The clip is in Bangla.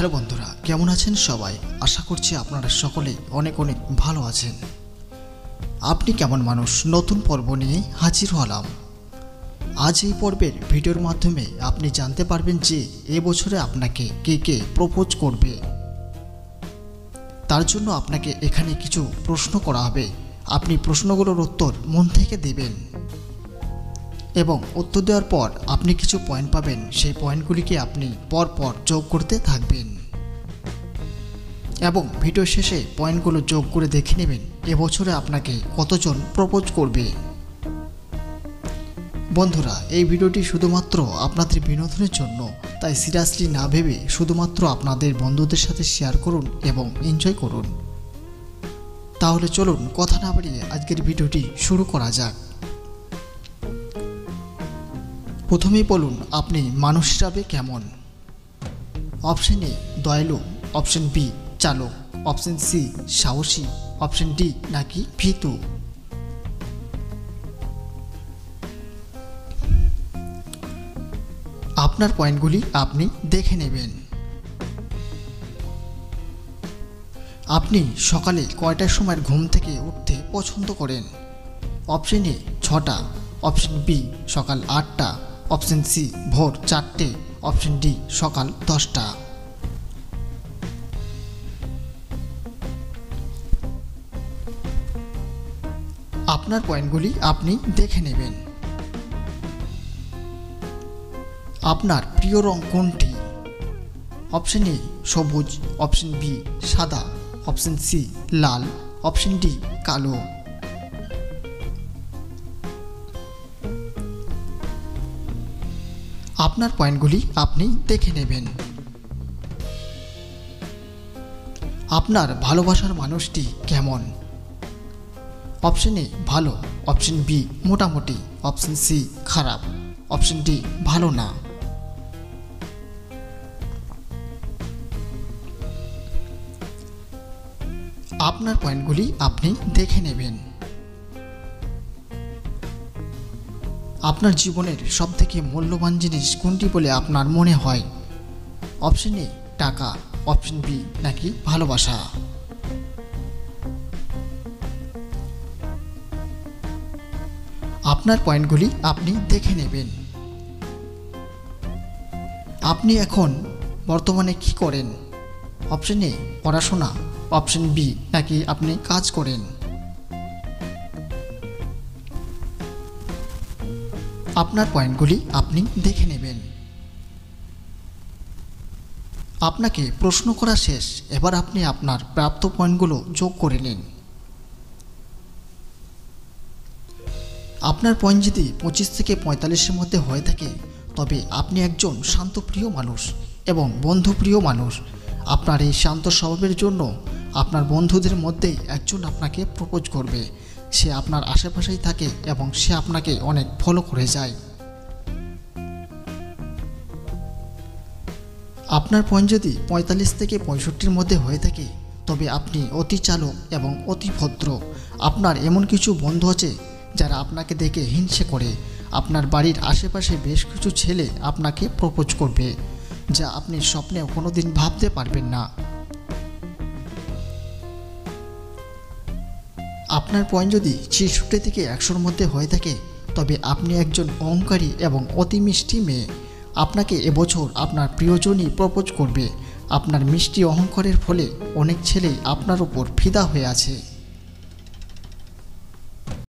হ্যালো বন্ধুরা, কেমন আছেন সবাই? আশা করছি আপনারা সকলে অনেক অনেক ভালো আছেন। আপনি কেমন মানুষ নতুন পর্ব নিয়ে হাজির হলাম। আজ এই পর্বের ভিডিওর মাধ্যমে আপনি জানতে পারবেন যে এবছরে আপনাকে কে কে প্রপোজ করবে। তার জন্য আপনাকে এখানে কিছু প্রশ্ন করা হবে। আপনি প্রশ্নগুলোর উত্তর মন থেকে দেবেন এবং উত্তর দেওয়ার পর আপনি কিছু পয়েন্ট পাবেন। সেই পয়েন্টগুলিকে আপনি পরপর যোগ করতে থাকবেন এবং ভিডিও শেষে পয়েন্টগুলো যোগ করে দেখে নেবেন এবছরে আপনাকে কতজন প্রপোজ করবে। বন্ধুরা, এই ভিডিওটি শুধুমাত্র আপনাদের বিনোদনের জন্য, তাই সিরিয়াসলি না ভেবে শুধুমাত্র আপনাদের বন্ধুদের সাথে শেয়ার করুন এবং এনজয় করুন। তাহলে চলুন কথা না বাড়িয়ে আজকের ভিডিওটি শুরু করা যাক। প্রথমেই বলুন, আপনি মানুষ হিসাবে কেমন? অপশন এ দয়ালু, অপশন বি চালক, অপশন সি সাহসী, অপশন ডি নাকি ভীতু। আপনার পয়েন্টগুলি আপনি দেখে নেবেন। আপনি সকালে কয়টার সময় ঘুম থেকে উঠতে পছন্দ করেন? অপশন এ 6টা, অপশন বি সকাল 8টা, অপশন সি ভোর 4টে, অপশন ডি সকাল 10টা। আপনার পয়েন্টগুলি আপনি দেখে নেবেন। আপনার প্রিয় রং কোনটি? অপশন এ সবুজ, অপশন বি সাদা, অপশন সি লাল, অপশন ডি কালো। আপনার পয়েন্টগুলি আপনি দেখে নেবেন। আপনার ভালোবাসার মানুষটি কেমন? অপশন এ ভালো, অপশন বি মোটামুটি, অপশন সি খারাপ, অপশন ডি ভালো না। আপনার পয়েন্টগুলি আপনি দেখে নেবেন। আপনার জীবনের সবথেকে মূল্যবান জিনিস কোনটি বলে আপনার মনে হয়? অপশন এ টাকা, অপশন বি নাকি ভালোবাসা। আপনার পয়েন্টগুলি আপনি দেখে নেবেন। আপনি এখন বর্তমানে কি করেন? অপশন এ পড়াশোনা, অপশন বি নাকি আপনি কাজ করেন। আপনার পয়েন্টগুলি আপনি দেখে নেবেন। আপনাকে প্রশ্ন করা শেষ। এবার আপনি আপনার প্রাপ্ত পয়েন্টগুলো যোগ করে নিন। আপনার পয়েন্ট যদি 25 থেকে 45-এর মধ্যে হয়ে থাকে তবে আপনি একজন শান্তপ্রিয় মানুষ এবং বন্ধুপ্রিয় মানুষ। আপনার এই শান্ত স্বভাবের জন্য আপনার বন্ধুদের মধ্যেই একজন আপনাকে প্রপোজ করবে। সে আপনার আশেপাশেই থাকে এবং সে আপনাকে অনেক ফলো করে যায়। আপনার পয়েন্ট যদি 45 থেকে 65-এর মধ্যে হয়ে থাকে তবে আপনি অতি চালক এবং অতি ভদ্র। আপনার এমন কিছু বন্ধু আছে যারা আপনাকে দেখে হিংসে করে। আপনার বাড়ির আশেপাশে বেশ কিছু ছেলে আপনাকে প্রপোজ করবে, যা আপনি স্বপ্নেও কোনোদিন ভাবতে পারবেন না। আপনার পয়েন্ট যদি 66 থেকে 100-এর মধ্যে হয়ে থাকে তবে আপনি একজন অহংকারী এবং অতি মিষ্টি মেয়ে। আপনাকে এবছর আপনার প্রিয়জনই প্রপোজ করবে। আপনার মিষ্টি অহংকারের ফলে অনেক ছেলেই আপনার উপর ফিদা হয়ে আছে।